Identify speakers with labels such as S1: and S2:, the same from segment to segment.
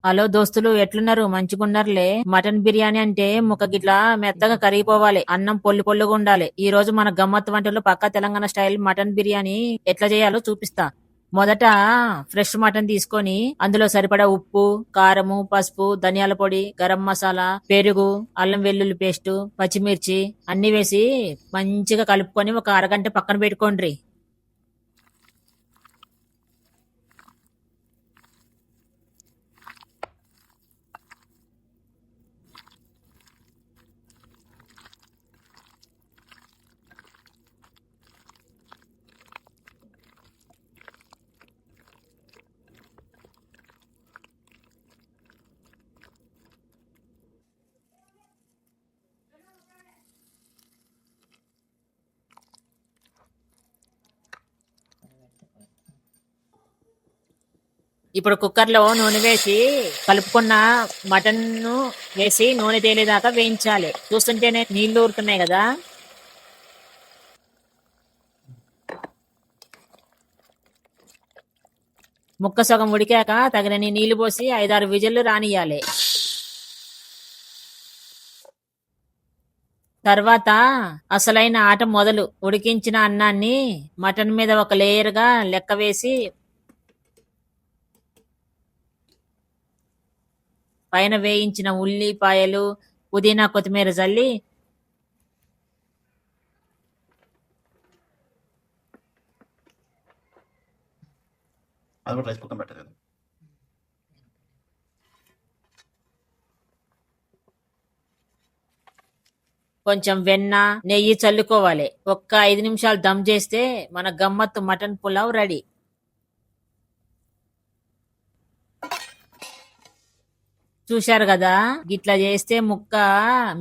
S1: Hello దోస్తులు, ఎట్లున్నారు? మంచిగున్నారులే. Mutton biryani అంటే ముక్క గిట్లా మెత్తగా కరిగిపోవాలి, అన్నం పొల్లు పొల్లుగా ఉండాలి. ఈ రోజు మన గమ్మత్ వంటలు పక్కా తెలంగాణ స్టైల్ మటన్ బిర్యానీ ఎట్లా చేయాలో చూపిస్తా. మొదట ఫ్రెష్ మటన్ తీసుకొని అందులో సరిపడా ఉప్పు, కారము, పసుపు, ధనియాల పొడి, గరం మసాలా, పెరుగు, అల్లం వెల్లుల్లి పేస్టు, పచ్చిమిర్చి అన్ని వేసి మంచిగా కలుపుకొని ఒక అరగంట పక్కన పెట్టుకోండి. ఇప్పుడు కుక్కర్ లో నూనె వేసి కలుపుకున్న మటన్ ను వేసి నూనె తేలేదాకా వేయించాలి. చూస్తుంటేనే నీళ్లు ఊరుతున్నాయి కదా. ముక్క సగం ఉడికాక తగినన్ని నీళ్లు పోసి 5-6 విజిల్లు రానియాలి. తర్వాత అసలైన ఆట మొదలు. ఉడికించిన అన్నాన్ని మటన్ మీద ఒక లేయర్ గా లెక్క వేసి పైన వేయించిన ఉల్లిపాయలు, పుదీనా, కొత్తిమీర జల్లి
S2: అది కూడా రైస్ కుక్కర్ పెట్టలేదు.
S1: కొంచెం వెన్న, నెయ్యి చల్లుకోవాలి. ఒక్క 5 నిమిషాలు దమ్ చేస్తే మన గమ్మత్తు మటన్ పులావ్ రెడీ. చూశారు కదా, గిట్లా చేస్తే ముక్క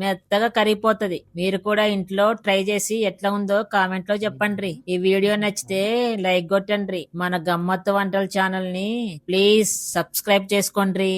S1: మెత్తగా కరిగిపోతది. మీరు కూడా ఇంట్లో ట్రై చేసి ఎట్లా ఉందో కామెంట్ లో చెప్పండి. ఈ వీడియో నచ్చితే లైక్ కొట్టండి. మన గమ్మత్తు వంటల ఛానల్ ని ప్లీజ్ సబ్స్క్రైబ్ చేసుకోండి.